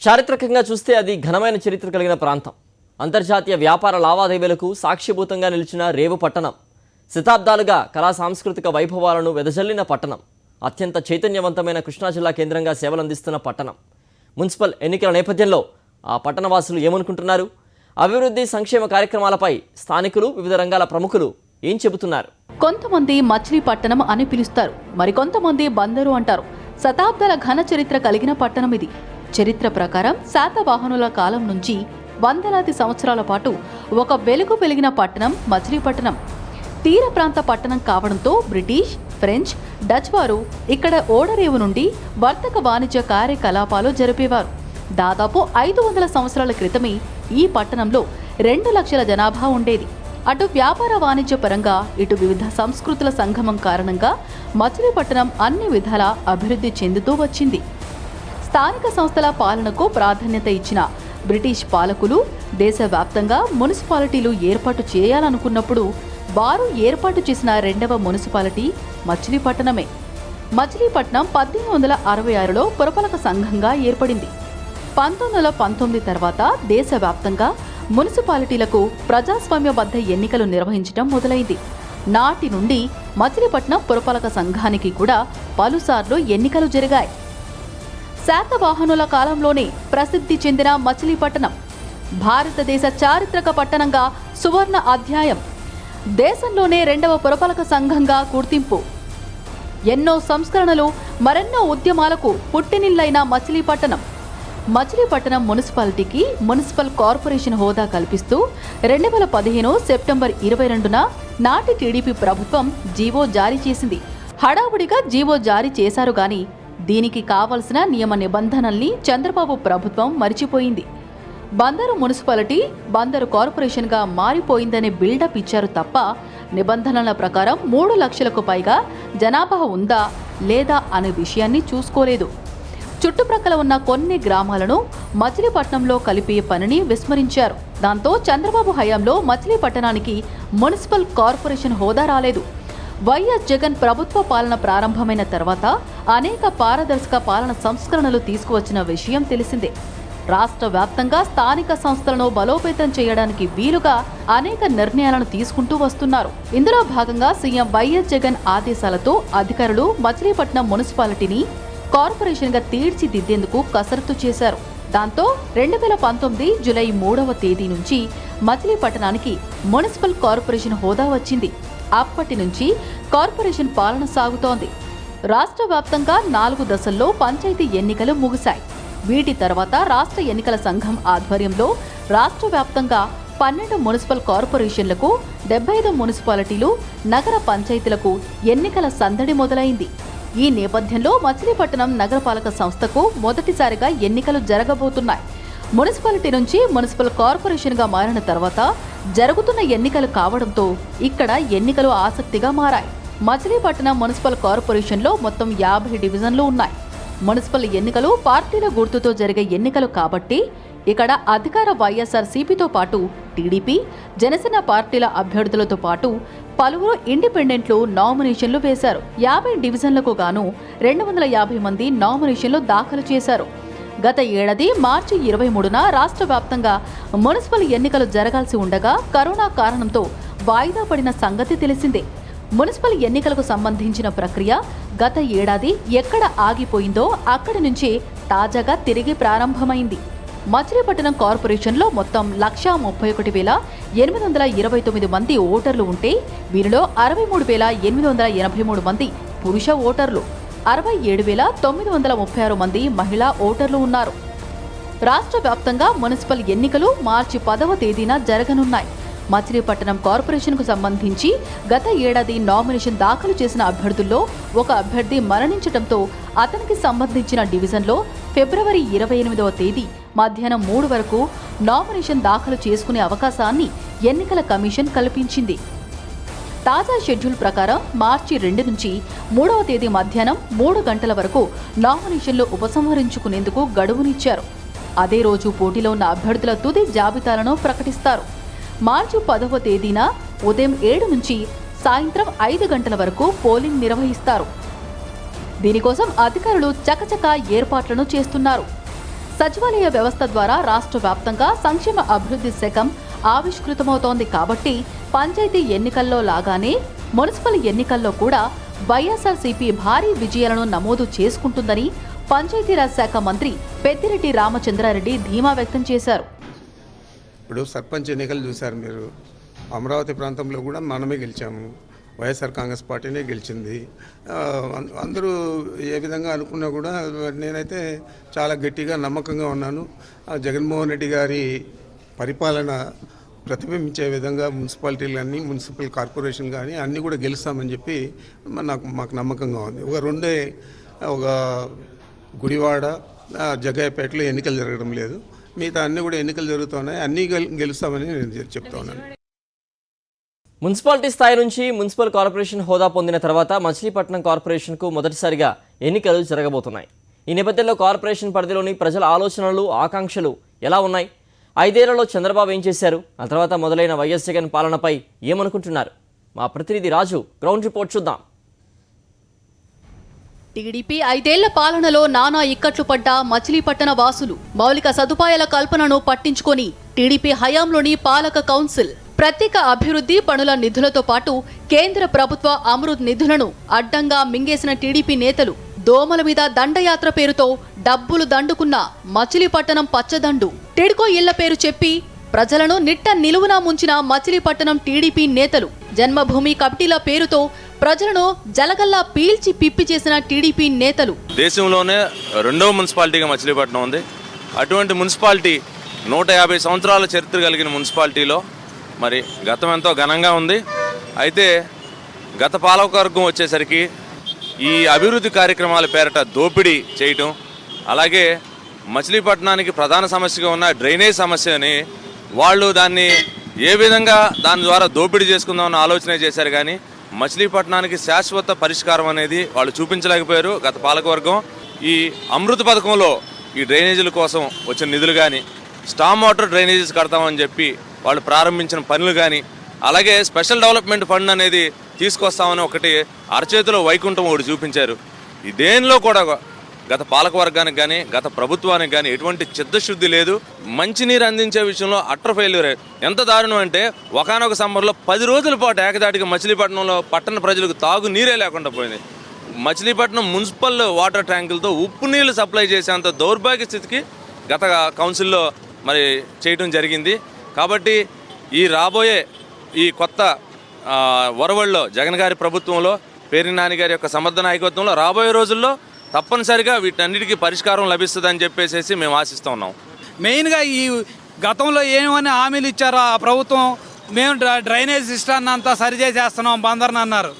చారిత్రకంగా చూస్తే అది ఘనమైన చరిత్ర కలిగిన ప్రాంతం. అంతర్జాతీయ వ్యాపార లావాదేవీలకు సాక్ష్యభూతంగా నిలిచిన రేవు పట్టణం. శతాబ్దాలుగా కళా సాంస్కృతిక వైభవాలను వెదజల్లిన పట్టణం. అత్యంత చైతన్యవంతమైన కృష్ణా జిల్లా కేంద్రంగా సేవలందిస్తున్న పట్టణం. మున్సిపల్ ఎన్నికల నేపథ్యంలో ఆ పట్టణవాసులు ఏమనుకుంటున్నారు? అభివృద్ధి సంక్షేమ కార్యక్రమాలపై స్థానికులు, వివిధ రంగాల ప్రముఖులు ఏం చెబుతున్నారు? కొంతమంది మచిలీపట్నం అని పిలుస్తారు, మరికొంతమంది బందరు అంటారు. శతాబ్దాల ఘన చరిత్ర కలిగిన పట్టణం ఇది. చరిత్ర ప్రకారం శాతవాహనుల కాలం నుంచి వందలాది సంవత్సరాల పాటు ఒక వెలుగు వెలిగిన పట్టణం మచిలీపట్నం. తీర ప్రాంత పట్టణం కావడంతో బ్రిటిష్, ఫ్రెంచ్, డచ్ వారు ఇక్కడ ఓడరేవు నుండి వర్తక వాణిజ్య కార్యకలాపాలు జరిపేవారు. దాదాపు 500 సంవత్సరాల క్రితమే ఈ పట్టణంలో 2 లక్షల జనాభా ఉండేది. అటు వ్యాపార వాణిజ్య పరంగా, ఇటు వివిధ సంస్కృతుల సంగమం కారణంగా మచిలీపట్నం అన్ని విధాలా అభివృద్ధి చెందుతూ వచ్చింది. స్థానిక సంస్థల పాలనకు ప్రాధాన్యత ఇచ్చిన బ్రిటిష్ పాలకులు దేశవ్యాప్తంగా మున్సిపాలిటీలు ఏర్పాటు చేయాలనుకున్నప్పుడు వారు ఏర్పాటు చేసిన 2వ మున్సిపాలిటీ మచిలీపట్నమే. మచిలీపట్నం 1866లో పురపాలక సంఘంగా ఏర్పడింది. 1919 తర్వాత దేశవ్యాప్తంగా మున్సిపాలిటీలకు ప్రజాస్వామ్యబద్ధ ఎన్నికలు నిర్వహించడం మొదలైంది. నాటి నుండి మచిలీపట్నం పురపాలక సంఘానికి కూడా పలుసార్లు ఎన్నికలు జరిగాయి. శాతవాహనుల కాలంలోనే ప్రసిద్ధి చెందిన మచిలీపట్నం భారతదేశ చారిత్రక పట్టణంగా సువర్ణ అధ్యాయం. దేశంలోనే 2వ పురపాలక సంఘంగా గుర్తింపు. ఎన్నో సంస్కరణలు, మరెన్నో ఉద్యమాలకు పుట్టినిల్లైన మచిలీపట్నం. మచిలీపట్నం మున్సిపాలిటీకి మున్సిపల్ కార్పొరేషన్ హోదా కల్పిస్తూ 2015 సెప్టెంబర్ 22న నాటి టీడీపీ ప్రభుత్వం జీవో జారీ చేసింది. హడావుడిగా జీవో జారీ చేశారు గాని దీనికి కావలసిన నియమ నిబంధనల్ని చంద్రబాబు ప్రభుత్వం మరిచిపోయింది. బందరు మున్సిపాలిటీ బందరు కార్పొరేషన్గా మారిపోయిందనే బిల్డప్ ఇచ్చారు తప్ప నిబంధనల ప్రకారం 3 లక్షలకు పైగా జనాభా ఉందా లేదా అనే విషయాన్ని చూసుకోలేదు. చుట్టుప్రక్కల ఉన్న కొన్ని గ్రామాలను మచిలీపట్నంలో కలిపే పనిని విస్మరించారు. దాంతో చంద్రబాబు హయాంలో మచిలీపట్నానికి మున్సిపల్ కార్పొరేషన్ హోదా రాలేదు. వైఎస్ జగన్ ప్రభుత్వ పాలన ప్రారంభమైన తర్వాత అనేక పారదర్శక పాలన సంస్కరణలు తీసుకువచ్చిన విషయం తెలిసిందే. రాష్ట్ర వ్యాప్తంగా స్థానిక సంస్థలను బలోపేతం చేయడానికి వీలుగా అనేక నిర్ణయాలను తీసుకుంటూ వస్తున్నారు. ఇందులో భాగంగా సీఎం వైఎస్ జగన్ ఆదేశాలతో అధికారులు మచిలీపట్నం మున్సిపాలిటీని కార్పొరేషన్గా తీర్చిదిద్దేందుకు కసరత్తు చేశారు. దాంతో 2019 జూలై 3వ తేదీ నుంచి మచిలీపట్నానికి మున్సిపల్ కార్పొరేషన్ హోదా వచ్చింది. అప్పటి నుంచి కార్పొరేషన్ పాలన సాగుతోంది. రాష్ట్ర వ్యాప్తంగా 4 దశల్లో పంచాయతీ ఎన్నికలు ముగిశాయి. వీటి తర్వాత రాష్ట్ర ఎన్నికల సంఘం ఆధ్వర్యంలో రాష్ట్ర వ్యాప్తంగా 12 మున్సిపల్ కార్పొరేషన్లకు, 75 మున్సిపాలిటీలు, నగర పంచాయతీలకు ఎన్నికల సందడి మొదలైంది. ఈ నేపథ్యంలో మచిలీపట్నం నగరపాలక సంస్థకు మొదటిసారిగా ఎన్నికలు జరగబోతున్నాయి. మున్సిపాలిటీ నుంచి మున్సిపల్ కార్పొరేషన్గా మారిన తర్వాత జరుగుతున్న ఎన్నికలు కావడంతో ఇక్కడ ఎన్నికలు ఆసక్తిగా మారాయి. మచిలీపట్నం మున్సిపల్ కార్పొరేషన్లో మొత్తం 50 డివిజన్లు ఉన్నాయి. మున్సిపల్ ఎన్నికలు పార్టీల గుర్తుతో జరిగే ఎన్నికలు కాబట్టి ఇక్కడ అధికార వైఎస్ఆర్సీపీతో పాటు టీడీపీ, జనసేన పార్టీల అభ్యర్థులతో పాటు పలువురు ఇండిపెండెంట్లు నామినేషన్లు వేశారు. 50 డివిజన్లకు గాను 250 మంది నామినేషన్లు దాఖలు చేశారు. గత ఏడాది మార్చి 23న రాష్ట్ర వ్యాప్తంగా మున్సిపల్ ఎన్నికలు జరగాల్సి ఉండగా కరోనా కారణంతో వాయిదా పడిన సంగతి తెలిసిందే. మున్సిపల్ ఎన్నికలకు సంబంధించిన ప్రక్రియ గత ఏడాది ఎక్కడ ఆగిపోయిందో అక్కడి నుంచే తాజాగా తిరిగి ప్రారంభమైంది. మచిలీపట్నం కార్పొరేషన్లో మొత్తం 131,829 మంది ఓటర్లు ఉంటే వీరిలో 63,883 మంది పురుష ఓటర్లు, 67,936 మంది మహిళా ఓటర్లు ఉన్నారు. రాష్ట్ర వ్యాప్తంగా మున్సిపల్ ఎన్నికలు మార్చి 10వ తేదీన జరగనున్నాయి. మచిలీపట్నం కార్పొరేషన్కు సంబంధించి గత ఏడాది నామినేషన్ దాఖలు చేసిన అభ్యర్థుల్లో ఒక అభ్యర్థి మరణించడంతో అతనికి సంబంధించిన డివిజన్లో ఫిబ్రవరి 28వ తేదీ మధ్యాహ్నం 3 వరకు నామినేషన్ దాఖలు చేసుకునే అవకాశాన్ని ఎన్నికల కమిషన్ కల్పించింది. తాజా షెడ్యూల్ ప్రకారం మార్చి 2 నుంచి 3వ తేదీ మధ్యాహ్నం 3 గంటల వరకు నామినేషన్లు ఉపసంహరించుకునేందుకు గడువునిచ్చారు. అదే రోజు పోటీలో ఉన్న అభ్యర్థుల తుది జాబితాలను ప్రకటిస్తారు. మార్చి 10వ తేదీన ఉదయం 7 నుంచి సాయంత్రం 5 గంటల వరకు పోలింగ్ నిర్వహిస్తారు. దీనికోసం అధికారులు చకచకా ఏర్పాట్లను చేస్తున్నారు. సచివాలయ వ్యవస్థ ద్వారా రాష్ట్ర వ్యాప్తంగా సంక్షేమ అభివృద్ధి శకం ఆవిష్కృతమవుతోంది కాబట్టి పంచాయతీ ఎన్నికల్లో లాగానే మున్సిపల్ ఎన్నికల్లో కూడా వైఎస్ఆర్సీపీ భారీ విజయాలను నమోదు చేసుకుంటుందని పంచాయతీరాజ్ శాఖ మంత్రి పెద్దిరెడ్డి రామచంద్రారెడ్డి ధీమా వ్యక్తం చేశారు. ఇప్పుడు సర్పంచ్ ఎన్నికలు చూశారు మీరు. అమరావతి ప్రాంతంలో కూడా మనమే గెలిచాము, వైఎస్ఆర్ కాంగ్రెస్ పార్టీనే గెలిచింది. అందరూ ఏ విధంగా అనుకున్నా కూడా నేనైతే చాలా గట్టిగా నమ్మకంగా ఉన్నాను. జగన్మోహన్ రెడ్డి గారి పరిపాలన ప్రతిబింబించే విధంగా మున్సిపాలిటీలు కానీ మున్సిపల్ కార్పొరేషన్ కానీ అన్నీ కూడా గెలుస్తామని చెప్పి మాకు నమ్మకంగా ఉంది. ఒక గుడివాడ, జగ్గయ్యపేటలో ఎన్నికలు జరగడం లేదు, మిగతా అన్నీ కూడా ఎన్నికలు జరుగుతున్నాయి, అన్నీ గెలుస్తామని నేను చెప్తా ఉన్నాను. మున్సిపాలిటీ స్థాయి నుంచి మున్సిపల్ కార్పొరేషన్ హోదా పొందిన తర్వాత మచిలీపట్నం కార్పొరేషన్కు మొదటిసారిగా ఎన్నికలు జరగబోతున్నాయి. ఈ నేపథ్యంలో కార్పొరేషన్ పరిధిలోని ప్రజల ఆలోచనలు, ఆకాంక్షలు ఎలా ఉన్నాయి, 5 ఏళ్లలో చంద్రబాబు ఏం చేశారు, ఆ తర్వాత మొదలైన వైఎస్ జగన్ పాలనపై ఏమనుకుంటున్నారు? మా ప్రతినిధి రాజు గ్రౌండ్ రిపోర్ట్ చూద్దాం. టీడీపీ 5 ఏళ్ల పాలనలో నానా ఇక్కట్లు పడ్డ మచిలీపట్టణ వాసులు మౌలిక సదుపాయాల కల్పనను పట్టించుకొని టీడీపీ హయాంలోని పాలక కౌన్సిల్ ప్రత్యేక అభివృద్ధి పనుల నిధులతో పాటు కేంద్ర ప్రభుత్వ అమృత్ నిధులను అడ్డంగా మింగేసిన టీడీపీ నేతలు దోమల మీద దండయాత్ర పేరుతో డబ్బులు దండుకున్న మచిలీపట్టణం పచ్చదండు, టిడ్కో ఇళ్ల పేరు చెప్పి ప్రజలను నిట్ట నిలువున ముంచిన మచిలీపట్టణం టీడీపీ నేతలు, జన్మభూమి కమిటీల పేరుతో ప్రజలను జలగల్లా పీల్చి పిప్పి చేసిన టీడీపీ నేతలు. దేశంలోనే 2వ మున్సిపాలిటీగా మచిలీపట్నం ఉంది. అటువంటి మున్సిపాలిటీ 150 సంవత్సరాల చరిత్ర కలిగిన మున్సిపాలిటీలో మరి గతం ఎంతో ఘనంగా ఉంది. అయితే గత పాలకవర్గం వచ్చేసరికి ఈ అభివృద్ధి కార్యక్రమాల పేరిట దోపిడీ చేయటం, అలాగే మచిలీపట్నానికి ప్రధాన సమస్యగా ఉన్న డ్రైనేజ్ సమస్యని వాళ్ళు దాన్ని ఏ విధంగా దాని ద్వారా దోపిడీ చేసుకుందామన్న ఆలోచన చేశారు. కానీ మచిలీపట్నానికి శాశ్వత పరిష్కారం అనేది వాళ్ళు చూపించలేకపోయారు గత పాలకవర్గం. ఈ అమృత పథకంలో ఈ డ్రైనేజీల కోసం వచ్చిన నిధులు కానీ, స్టామ్ వాటర్ డ్రైనేజెస్ కడతామని చెప్పి వాళ్ళు ప్రారంభించిన పనులు కానీ, అలాగే స్పెషల్ డెవలప్మెంట్ ఫండ్ అనేది తీసుకొస్తామని ఒకటి అరచేతిలో వైకుంఠం ఒకటి చూపించారు. ఈ దేనిలో కూడా గత పాలకవర్గానికి కానీ గత ప్రభుత్వానికి కానీ ఎటువంటి చిత్తశుద్ధి లేదు. మంచినీరు అందించే విషయంలో అట్టర్ ఫెయిల్యూర్. ఎంత దారుణం అంటే ఒకానొక సమ్మర్లో 10 రోజుల పాటు ఏకదాటిగా మచిలీపట్నంలో పట్టణ ప్రజలకు తాగు నీరే లేకుండా పోయింది. మచిలీపట్నం మున్సిపల్ వాటర్ ట్యాంకులతో ఉప్పు నీళ్లు సప్లై చేసేంత దౌర్భాగ్య స్థితికి గత కౌన్సిల్లో మరి చేయడం జరిగింది. కాబట్టి ఈ రాబోయే ఈ కొత్త వరవళ్ళలో జగన్ గారి ప్రభుత్వంలో, పేర్ని నాని గారి యొక్క సమర్థ నాయకత్వంలో రాబోయే రోజుల్లో తప్పనిసరిగా వీటన్నిటికీ పరిష్కారం లభిస్తుందని చెప్పేసి మేము ఆశిస్తూ ఉన్నాం. మెయిన్గా ఈ గతంలో ఏమని హామీలు ఇచ్చారో ఆ ప్రభుత్వం, మేము డ్రైనేజ్ సిస్టాన్ని అంతా సరిచేసేస్తున్నాం బందర్ని అన్నారు.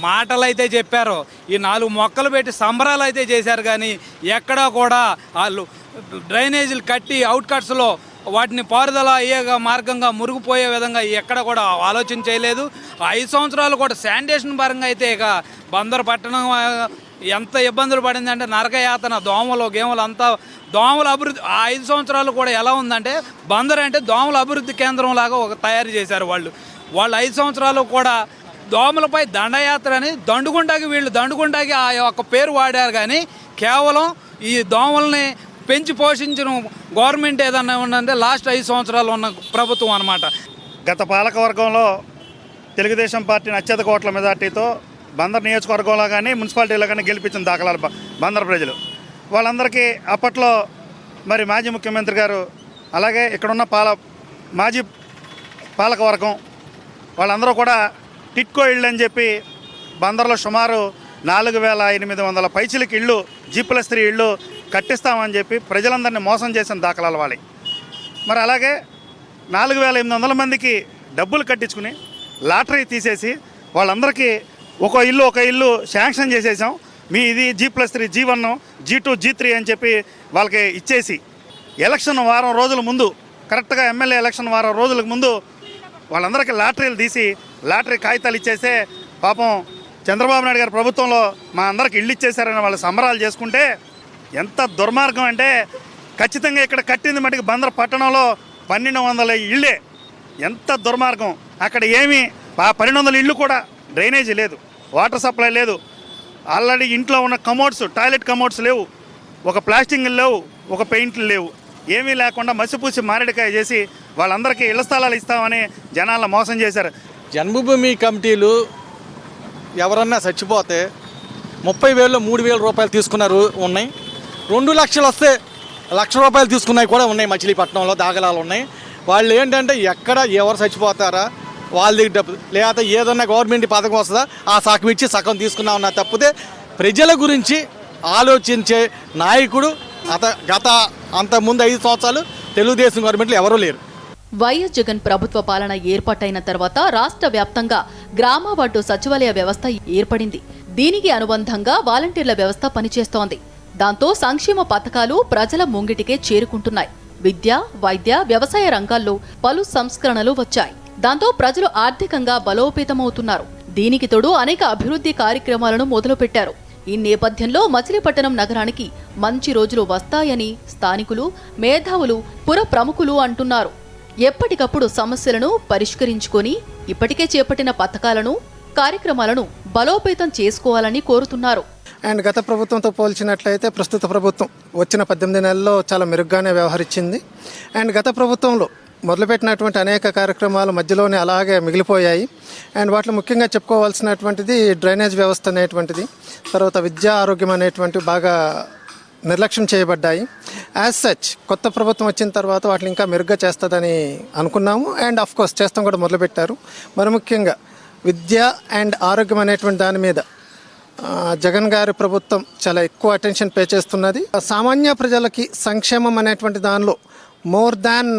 మాటలు అయితే చెప్పారు, ఈ 4 మొక్కలు పెట్టి సంబరాలు అయితే చేశారు. కానీ ఎక్కడా కూడా వాళ్ళు డ్రైనేజీలు కట్టి అవుట్కట్స్లో వాటిని పారుదల అయ్యే మార్గంగా మురుగుపోయే విధంగా ఎక్కడ కూడా ఆలోచన చేయలేదు. 5 సంవత్సరాలు కూడా శానిటేషన్ పరంగా అయితే ఇక బందరు పట్టణం ఎంత ఇబ్బందులు పడిందంటే నరకయాతన, దోమలు గేమలు అంతా దోమల అభివృద్ధి. ఆ 5 సంవత్సరాలు కూడా ఎలా ఉందంటే బందరు అంటే దోమల అభివృద్ధి కేంద్రం లాగా ఒక తయారు చేశారు వాళ్ళు 5 సంవత్సరాలు కూడా దోమలపై దండయాత్ర అని దండుగుంటాకి ఆ యొక్క పేరు వాడారు. కానీ కేవలం ఈ దోమల్ని పెంచి పోషించిన గవర్నమెంట్ ఏదన్నా ఉందంటే లాస్ట్ 5 సంవత్సరాలు ఉన్న ప్రభుత్వం అన్నమాట. గత పాలకవర్గంలో తెలుగుదేశం పార్టీని అత్యధిక ఓట్ల మెజార్టీతో బందర్ నియోజకవర్గంలో కానీ మున్సిపాలిటీలో కానీ గెలిపించిన దాఖలాలు బందర్ ప్రజలు. వాళ్ళందరికీ అప్పట్లో మరి మాజీ ముఖ్యమంత్రి గారు, అలాగే ఇక్కడున్న మాజీ పాలకవర్గం వాళ్ళందరూ కూడా టిట్కో ఇళ్ళు అని చెప్పి బందర్లో సుమారు 4800 పైచిలకి ఇళ్ళు, G+3 ఇళ్ళు కట్టిస్తామని చెప్పి ప్రజలందరినీ మోసం చేసిన దాఖలాలు వాళ్ళి. మరి అలాగే 4800 మందికి డబ్బులు కట్టించుకుని లాటరీ తీసేసి వాళ్ళందరికీ ఒక ఇల్లు శాంక్షన్ చేసేసాం, మీ ఇది G+3, G1, G2, G3 అని చెప్పి వాళ్ళకి ఇచ్చేసి ఎలక్షన్ వారం రోజుల ముందు, కరెక్ట్గా ఎమ్మెల్యే ఎలక్షన్ వారం రోజులకు ముందు వాళ్ళందరికీ లాటరీలు తీసి లాటరీ కాగితాలు ఇచ్చేస్తే పాపం చంద్రబాబు నాయుడు గారి ప్రభుత్వంలో మా అందరికి ఇళ్ళు ఇచ్చేసారని వాళ్ళు సంబరాలు చేసుకుంటే ఎంత దుర్మార్గం అంటే ఖచ్చితంగా ఇక్కడ కట్టింది మటుకు బందర్ పట్టణంలో 1200 ఇళ్ళే. ఎంత దుర్మార్గం. అక్కడ ఏమి 1200 ఇళ్ళు కూడా డ్రైనేజీ లేదు, వాటర్ సప్లై లేదు, ఆల్రెడీ ఇంట్లో ఉన్న కమోడ్స్, టాయిలెట్ కమోడ్స్ లేవు, ఒక ప్లాస్టింగ్ లేవు, ఒక పెయింట్లు లేవు, ఏమీ లేకుండా మసిపూసి మారేడుకాయ చేసి వాళ్ళందరికీ ఇళ్ల స్థలాలు ఇస్తామని జనాలను మోసం చేశారు. జన్మభూమి కమిటీలు ఎవరన్నా చచ్చిపోతే 30,000లో 3,000 రూపాయలు తీసుకున్నారు ఉన్నాయి. 2 లక్షలు వస్తే 1,00,000 రూపాయలు తీసుకున్నాయి కూడా ఉన్నాయి. మచిలీపట్నంలో దాఖలాలు ఉన్నాయి. వాళ్ళు ఏంటంటే ఎక్కడ ఎవరు చచ్చిపోతారా వాళ్ళ దగ్గర డబ్బు లేకపోతే ఏదన్నా గవర్నమెంట్ పథకం వస్తుందా ఆ సగం ఇచ్చి సగం తీసుకున్నా ఉన్నా తప్పితే ప్రజల గురించి ఆలోచించే నాయకుడు గత అంతకుముందు 5 సంవత్సరాలు తెలుగుదేశం గవర్నమెంట్లో ఎవరూ లేరు. వైఎస్ జగన్ ప్రభుత్వ పాలన ఏర్పాటైన తర్వాత రాష్ట్ర వ్యాప్తంగా గ్రామ వార్డు సచివాలయ వ్యవస్థ ఏర్పడింది. దీనికి అనుబంధంగా వాలంటీర్ల వ్యవస్థ పనిచేస్తోంది. దాంతో సంక్షేమ పథకాలు ప్రజల ముంగిటికే చేరుకుంటున్నాయి. విద్య, వైద్య, వ్యవసాయ రంగాల్లో పలు సంస్కరణలు వచ్చాయి. దాంతో ప్రజలు ఆర్థికంగా బలోపేతమవుతున్నారు. దీనికి తోడు అనేక అభివృద్ధి కార్యక్రమాలను మొదలుపెట్టారు. ఈ నేపథ్యంలో మచిలీపట్నం నగరానికి మంచి రోజులు వస్తాయని స్థానికులు, మేధావులు, పుర ప్రముఖులు అంటున్నారు. ఎప్పటికప్పుడు సమస్యలను పరిష్కరించుకొని ఇప్పటికే చేపట్టిన పథకాలను, కార్యక్రమాలను బలోపేతం చేసుకోవాలని కోరుతున్నారు. అండ్ గత ప్రభుత్వంతో పోల్చినట్లయితే ప్రస్తుత ప్రభుత్వం వచ్చిన 18 నెలల్లో చాలా మెరుగ్గానే వ్యవహరించింది. అండ్ గత ప్రభుత్వంలో మొదలుపెట్టినటువంటి అనేక కార్యక్రమాలు మధ్యలోనే అలాగే మిగిలిపోయాయి. అండ్ వాటిలో ముఖ్యంగా చెప్పుకోవాల్సినటువంటిది డ్రైనేజ్ వ్యవస్థ అనేటువంటిది, తర్వాత విద్యా ఆరోగ్యం అనేటువంటివి బాగా నిర్లక్ష్యం చేయబడ్డాయి. యాజ్ సచ్ కొత్త ప్రభుత్వం వచ్చిన తర్వాత వాటిని ఇంకా మెరుగ్గా చేస్తుందని అనుకున్నాము. అండ్ ఆఫ్ కోర్స్ చేస్తాం కూడా మొదలుపెట్టారు. మరి ముఖ్యంగా విద్య అండ్ ఆరోగ్యం అనేటువంటి దాని మీద జగన్ గారి ప్రభుత్వం చాలా ఎక్కువ అటెన్షన్ పే చేస్తున్నది. సామాన్య ప్రజలకి సంక్షేమం అనేటువంటి దానిలో more than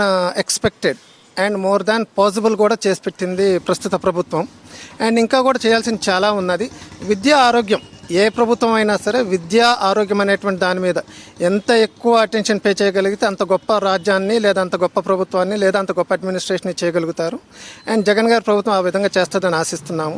expected and more than possible కూడా చేసి పెట్టింది ప్రస్తుత ప్రభుత్వం. అండ్ ఇంకా కూడా చేయాల్సింది చాలా ఉన్నది. విద్య, ఆరోగ్యం ఏ ప్రభుత్వం అయినా సరే విద్యా ఆరోగ్యం అనేటువంటి దాని మీద ఎంత ఎక్కువ అటెన్షన్ పే చేయగలిగితే అంత గొప్ప రాజ్యాన్ని లేదా అంత గొప్ప ప్రభుత్వాన్ని లేదా అంత గొప్ప అడ్మినిస్ట్రేషన్ చేయగలుగుతారు. అండ్ జగన్ గారి ప్రభుత్వం ఆ విధంగా చేస్తుందని ఆశిస్తున్నాము.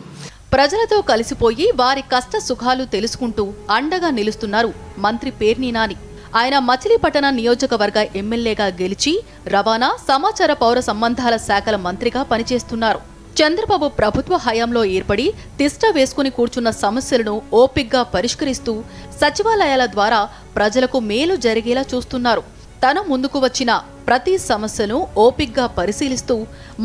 ప్రజలతో కలిసిపోయి వారి కష్ట సుఖాలు తెలుసుకుంటూ అండగా నిలుస్తున్నారు మంత్రి పేర్ని నాని. ఆయన మచిలీపట్నం నియోజకవర్గ ఎమ్మెల్యేగా గెలిచి రవాణా, సమాచార, పౌర సంబంధాల శాఖల మంత్రిగా పనిచేస్తున్నారు. చంద్రబాబు ప్రభుత్వ హయాంలో ఏర్పడి తిష్ట వేసుకుని కూర్చున్న సమస్యలను ఓపిగ్గా పరిష్కరిస్తూ సచివాలయాల ద్వారా ప్రజలకు మేలు జరిగేలా చూస్తున్నారు. తన ముందుకు వచ్చిన ప్రతి సమస్యను ఓపిగ్గా పరిశీలిస్తూ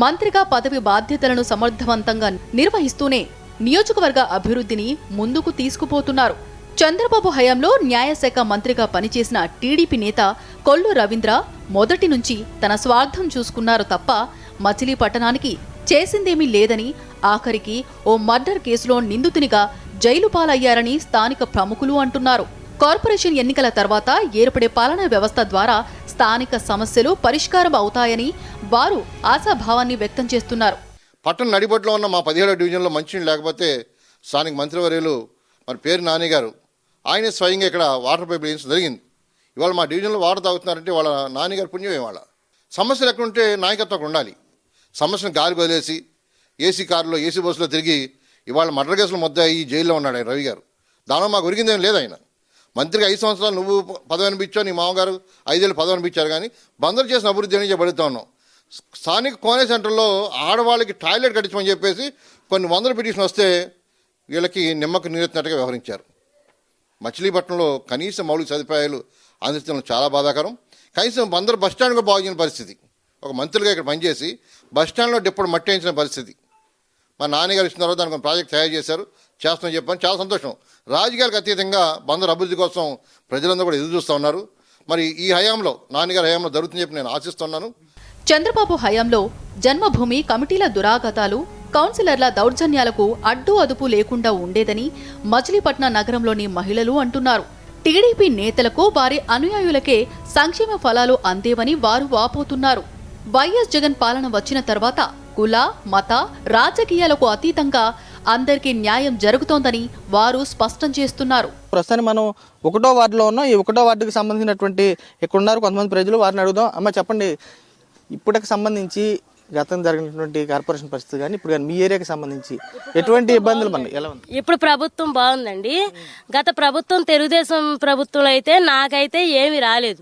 మంత్రిగా పదవి బాధ్యతలను సమర్థవంతంగా నిర్వహిస్తూనే నియోజకవర్గ అభివృద్ధిని ముందుకు తీసుకుపోతున్నారు. చంద్రబాబు హయాంలో న్యాయశాఖ మంత్రిగా పనిచేసిన టీడీపీ నేత కొల్లు రవీంద్ర మొదటి నుంచి తన స్వార్థం చూసుకున్నారు తప్ప మచిలీపట్నానికి చేసిందేమీ లేదని, ఆఖరికి ఓ మర్డర్ కేసులో నిందితునిగా జైలు పాలయ్యారని స్థానిక ప్రముఖులు అంటున్నారు. కార్పొరేషన్ ఎన్నికల తర్వాత ఏర్పడే పాలనా వ్యవస్థ ద్వారా స్థానిక సమస్యలు పరిష్కారం అవుతాయని వారు ఆశాభావాన్ని వ్యక్తం చేస్తున్నారు. పట్టణ నడిబొడ్లో ఉన్న మా 17వ డివిజన్లో మంచినీళ్ళు లేకపోతే స్థానిక మంత్రివర్యులు మరి పేరు నాని గారు ఆయనే స్వయంగా ఇక్కడ వాటర్ పైప్ వేయించడం జరిగింది. ఇవాళ మా డివిజన్లో వాటర్ తాగుతున్నారంటే వాళ్ళ నాన్నగారి పుణ్యం ఇవాళ. సమస్యలు ఎక్కడుంటే నాయకత్వం అక్కడ ఉండాలి. సమస్యను గాలి వదిలేసి ఏసీ కారులో ఏసీ బస్సులో తిరిగి ఇవాళ మర్డర్ కేసులు మొద్దాయి జైల్లో ఉన్నాడు ఆయన రవి గారు. దానిలో మాకు ఒరిగిందేం లేదు. ఆయన మంత్రిగా 5 సంవత్సరాలు నువ్వు పదవి అనిపించావు, నీ మామగారు 5 ఏళ్ళు పదవి అనిపించారు. కానీ బందరు చేసిన అభివృద్ధి అని చెప్పబడుతూ ఉన్నాం. స్థానిక కోనే సెంటర్లో ఆడవాళ్ళకి టాయిలెట్ కట్టించమని చెప్పేసి కొన్ని వందల పిటిషన్ వస్తే వీళ్ళకి నిమ్మకు నీరెత్తినట్టుగా వ్యవహరించారు. మచిలీపట్నంలో కనీస మౌలిక సదుపాయాలు అందించడం చాలా బాధాకరం. కనీసం బందరు బస్టాండ్ కూడా బాగు చేయని పరిస్థితి. ఒక మంత్రులుగా ఇక్కడ పనిచేసి బస్టాండ్లో డిప్పుడు మట్టి వేయించిన పరిస్థితి. మా నాన్నగారు ఇచ్చిన తర్వాత దానికి ప్రాజెక్ట్ తయారు చేశారు, చేస్తామని చెప్పాను. చాలా సంతోషం. రాజకీయాలకు అతీతంగా బందరు అభివృద్ధి కోసం ప్రజలందరూ కూడా ఎదురు చూస్తూ ఉన్నారు. మరి ఈ హయాంలో నాన్నగారి హయాంలో జరుగుతుందని చెప్పి నేను ఆశిస్తున్నాను. చంద్రబాబు హయాంలో జన్మభూమి కమిటీల దురాగతాలు, కౌన్సిలర్ల దౌర్జన్యాలకు అడ్డు అదుపు లేకుండా ఉండేదని మచిలీపట్నం నగరంలోని మహిళలు అంటున్నారు. టీడీపీ నేతలకు వారి అనుయాయులకే సంక్షేమ ఫలాలు అందేవని వారు వాపోతున్నారు. వైఎస్ జగన్ పాలన వచ్చిన తర్వాత కుల, మత, రాజకీయాలకు అతీతంగా అందరికీ న్యాయం జరుగుతోందని వారు స్పష్టం చేస్తున్నారు. ప్రస్తుతానికి మనం 1వ వార్డులో ఉన్నాం. ఈ 1వ వార్డుకి సంబంధించినటువంటి ఇక్కడ ఉన్నారు కొంతమంది ప్రజలు, వారిని అడుగుదాం. అమ్మ చెప్పండి, ఇప్పటికి సంబంధించి గతం జరిగినటువంటి కార్పొరేషన్ పరిస్థితి కానీ ఇప్పుడు కానీ మీ ఏరియాకి సంబంధించి ఎటువంటి ఇబ్బందులు మనకి ఎలా ఉంది? ఇప్పుడు ప్రభుత్వం బాగుందండి. గత ప్రభుత్వం తెలుగుదేశం ప్రభుత్వంలో అయితే నాకైతే ఏమీ రాలేదు.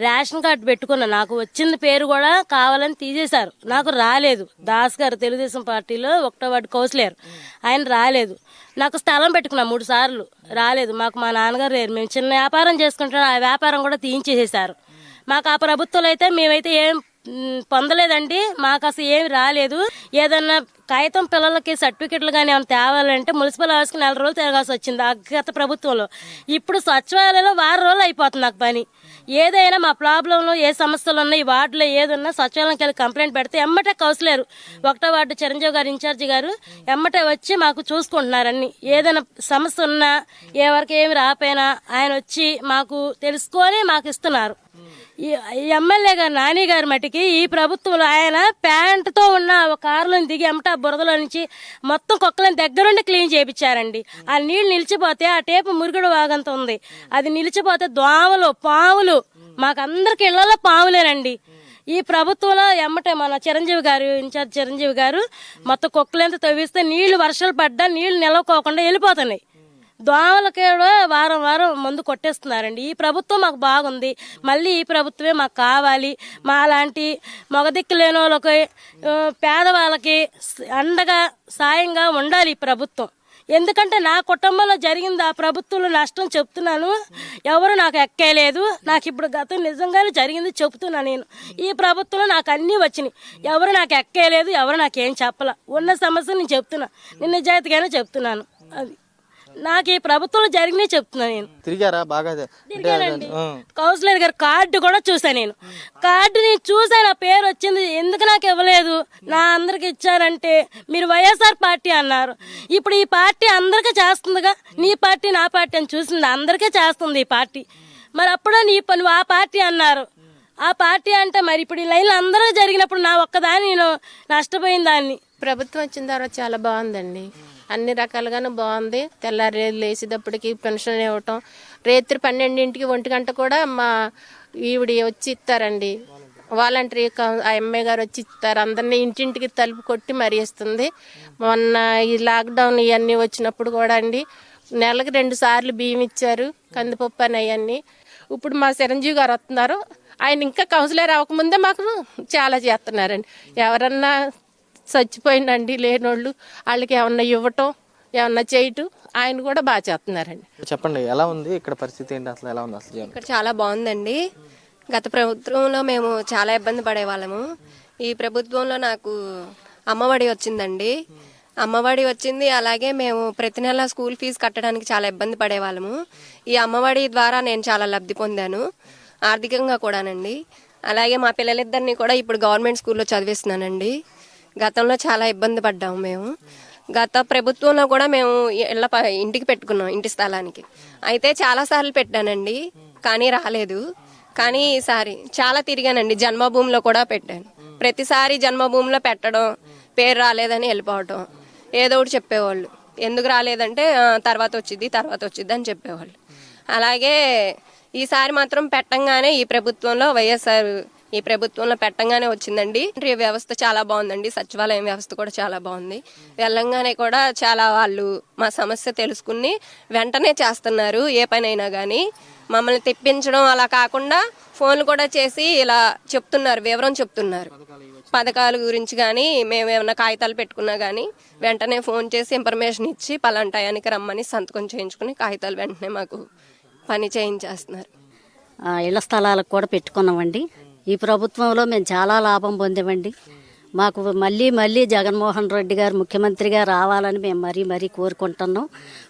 రేషన్ కార్డు పెట్టుకున్నా, నాకు వచ్చిన పేరు కూడా కావాలని తీసేశారు, నాకు రాలేదు. దాస్ గారు తెలుగుదేశం పార్టీలో 1వ వార్డు కౌన్సిలర్, ఆయన రాలేదు. నాకు స్థలం పెట్టుకున్నా 3 సార్లు, రాలేదు. మాకు మా నాన్నగారు లేరు, మేము చిన్న వ్యాపారం చేసుకుంటున్నాం, ఆ వ్యాపారం కూడా తీయించేసేశారు. మాకు ఆ ప్రభుత్వంలో అయితే మేమైతే ఏం పొందలేదండి. మాకు అసలు ఏమి రాలేదు. ఏదన్నా కాగితం పిల్లలకి సర్టిఫికెట్లు కానీ ఏమైనా తేవాలంటే మున్సిపల్ హౌస్కి 4 రోజులు తిరగాల్సి వచ్చింది ఆ గత ప్రభుత్వంలో. ఇప్పుడు సచివాలయంలో 1 రోజులు అయిపోతుంది నాకు పని. ఏదైనా మా ప్రాబ్లంలో ఏ సమస్యలు ఉన్నా ఈ వార్డులో ఏదున్నా సచివాలయంకి వెళ్ళి కంప్లైంట్ పెడితే ఎమ్మటే కౌన్సిలర్ 1వ వార్డు చిరంజీవి గారు ఇన్ఛార్జి గారు ఎమ్మటే వచ్చి మాకు చూసుకుంటున్నారన్ని. ఏదైనా సమస్య ఉన్నా ఎవరికి ఏమి రాపోయినా ఆయన వచ్చి మాకు తెలుసుకొని మాకు ఇస్తున్నారు. ఈ ఎమ్మెల్యే గారు నాని గారు మటుకి ఈ ప్రభుత్వంలో ఆయన ప్యాంటుతో ఉన్న ఒక కారులో దిగి ఎమ్మట బురదలో నుంచి మొత్తం కుక్కలను దగ్గరుండి క్లీన్ చేయించారండి. ఆ నీళ్లు నిలిచిపోతే ఆ టేపు మురుగుడు వాగంత ఉంది, అది నిలిచిపోతే దోమలు పాములు మాకందరికి ఇళ్లలో పాములేనండి. ఈ ప్రభుత్వంలో ఎమ్మటే మన చిరంజీవి గారు ఇన్ఛార్జ్ చిరంజీవి గారు మొత్తం కుక్కలెంత తవ్విస్తే నీళ్లు వర్షాలు పడ్డా నీళ్లు నిలవకోకుండా వెళ్ళిపోతున్నాయి. దోమలకి వారం మందు కొట్టేస్తున్నారండి. ఈ ప్రభుత్వం మాకు బాగుంది, మళ్ళీ ఈ ప్రభుత్వమే మాకు కావాలి. మా లాంటి మగదిక్కు లేని వాళ్ళకి పేదవాళ్ళకి అండగా సాయంగా ఉండాలి ఈ ప్రభుత్వం. ఎందుకంటే నా కుటుంబంలో జరిగింది ఆ ప్రభుత్వంలో నష్టం చెప్తున్నాను. ఎవరు నాకు ఎక్కేయలేదు. నాకు ఇప్పుడు గతం నిజంగానే జరిగింది చెప్తున్నా. నేను ఈ ప్రభుత్వంలో నాకు అన్నీ వచ్చినాయి. ఎవరు నాకు ఎక్కేయలేదు, ఎవరు నాకేం చెప్పాల. ఉన్న సమస్య నేను చెప్తున్నా, నేను నిజాయితీగానే చెప్తున్నాను. అది నాకు ఈ ప్రభుత్వంలో జరిగినాయి చెప్తున్నా. నేను తిరిగారా బాగా? తిరిగానండి. కౌన్సిలర్ గారు కార్డు కూడా చూసాను. నేను కార్డు నేను చూసాను, నా పేరు వచ్చింది. ఎందుకు నాకు ఇవ్వలేదు? నా అందరికి ఇచ్చారంటే మీరు వైఎస్ఆర్ పార్టీ అన్నారు. ఇప్పుడు ఈ పార్టీ అందరికీ చేస్తుందిగా. నీ పార్టీ నా పార్టీ అని చూసింది, అందరికీ చేస్తుంది ఈ పార్టీ. మరి అప్పుడు నువ్వు ఆ పార్టీ అన్నారు. ఆ పార్టీ అంటే మరి ఇప్పుడు ఈ లైన్లు అందరూ జరిగినప్పుడు నా ఒక్కదాన్ని నేను నష్టపోయిన దాన్ని. ప్రభుత్వం వచ్చిన తర్వాత చాలా బాగుందండి, అన్ని రకాలుగానే బాగుంది. తెల్లారి లేచేటప్పటికి పెన్షన్ ఇవ్వటం, రాత్రి 12ంటికి 1 గంట కూడా మా ఈవిడ వచ్చి ఇస్తారండి. వాలంటరీ ఆ ఎమ్మె గారు వచ్చి ఇస్తారు. అందరినీ ఇంటింటికి తలుపు కొట్టి మరీ ఇస్తుంది. మొన్న ఈ లాక్డౌన్ ఇవన్నీ వచ్చినప్పుడు కూడా అండి నెలకు 2 సార్లు బియ్యం ఇచ్చారు, కందిపప్పు అని అవన్నీ. ఇప్పుడు మా చిరంజీవి గారు వస్తున్నారు, ఆయన ఇంకా కౌన్సిలర్ అవ్వకముందే మాకు చాలా చేస్తున్నారండి. ఎవరన్నా చచ్చిపోయిందండి లేనోళ్ళు వాళ్ళకి ఏమన్నా ఇవ్వటం ఏమన్నా చేయటం ఆయన కూడా బాగా చేస్తున్నారండి. చెప్పండి, ఎలా ఉంది ఇక్కడ పరిస్థితి ఏంటి, అసలు ఎలా ఉంది అసలు? ఇక్కడ చాలా బాగుందండి. గత ప్రభుత్వంలో మేము చాలా ఇబ్బంది పడేవాళ్ళము. ఈ ప్రభుత్వంలో నాకు అమ్మఒడి వచ్చిందండి. అమ్మఒడి వచ్చింది. అలాగే మేము ప్రతి నెల స్కూల్ ఫీజు కట్టడానికి చాలా ఇబ్బంది పడేవాళ్ళము. ఈ అమ్మఒడి ద్వారా నేను చాలా లబ్ధి పొందాను, ఆర్థికంగా కూడానండి. అలాగే మా పిల్లలిద్దరిని కూడా ఇప్పుడు గవర్నమెంట్ స్కూల్లో చదివిస్తున్నానండి. గతంలో చాలా ఇబ్బంది పడ్డాము మేము. గత ప్రభుత్వంలో కూడా మేము ఇంటికి పెట్టుకున్నాం, ఇంటి స్థలానికి. అయితే చాలాసార్లు పెట్టానండి, కానీ రాలేదు. కానీ ఈసారి చాలా తిరిగానండి. జన్మభూమిలో కూడా పెట్టాను. ప్రతిసారి జన్మభూమిలో పెట్టడం, పేరు రాలేదని వెళ్ళిపోవటం, ఏదో ఒకటి చెప్పేవాళ్ళు. ఎందుకు రాలేదంటే తర్వాత వచ్చిద్ది అని చెప్పేవాళ్ళు. అలాగే ఈసారి మాత్రం పెట్టంగానే ఈ ప్రభుత్వంలో ఈ ప్రభుత్వంలో పెట్టంగానే వచ్చిందండి. వ్యవస్థ చాలా బాగుందండి. సచివాలయం వ్యవస్థ కూడా చాలా బాగుంది. వెళ్ళంగానే కూడా చాలా వాళ్ళు మా సమస్య తెలుసుకుని వెంటనే చేస్తున్నారు. ఏ పనైనా కానీ మమ్మల్ని తెప్పించడం అలా కాకుండా ఫోన్లు కూడా చేసి ఇలా చెప్తున్నారు, వివరం చెప్తున్నారు. పథకాల గురించి కానీ మేము ఏమైనా కాగితాలు పెట్టుకున్నా కానీ వెంటనే ఫోన్ చేసి ఇన్ఫర్మేషన్ ఇచ్చి పలానా టయానికి రమ్మని సంతకం చేయించుకుని కాగితాలు వెంటనే మాకు పని చేయించేస్తున్నారు. ఇళ్ల స్థలాలకు కూడా పెట్టుకున్నామండి. ఈ ప్రభుత్వంలో మేము చాలా లాభం పొందామండి. మాకు మళ్ళీ జగన్మోహన్ రెడ్డి గారు ముఖ్యమంత్రిగా రావాలని మేము మరీ కోరుకుంటున్నాం.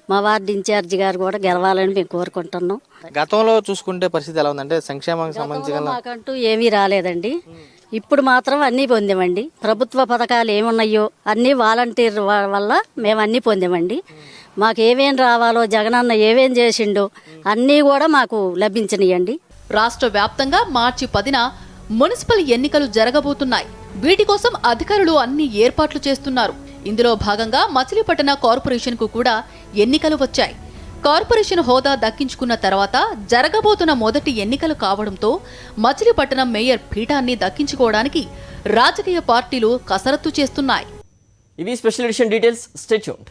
మా వార్డు ఇన్ఛార్జి గారు కూడా గెలవాలని మేము కోరుకుంటున్నాం. గతంలో చూసుకుంటే పరిస్థితి ఎలా ఉందంటే సంక్షేమానికి సంబంధించి మాకంటూ ఏమీ రాలేదండి. ఇప్పుడు మాత్రం అన్నీ పొందామండి. ప్రభుత్వ పథకాలు ఏమున్నాయో అన్నీ వాలంటీర్ వల్ల మేము అన్నీ పొందామండి. మాకు ఏమేం రావాలో జగనన్న ఏమేం చేసిండో అన్నీ కూడా మాకు లభించినాయండి. రాష్ట్ర వ్యాప్తంగా మార్చి 10న మున్సిపల్ ఎన్నికలు జరగబోతున్నాయి. వీటి కోసం అధికారులు అన్ని ఏర్పాట్లు చేస్తున్నారు. ఇందులో భాగంగా మచిలీపట్నం కార్పొరేషన్ కు కూడా ఎన్నికలు వచ్చాయి. కార్పొరేషన్ హోదా దక్కించుకున్న తర్వాత జరగబోతున్న మొదటి ఎన్నికలు కావడంతో మచిలీపట్నం మేయర్ పీఠాన్ని దక్కించుకోవడానికి రాజకీయ పార్టీలు కసరత్తు చేస్తున్నాయి. ఇవి special edition details. Stay tuned.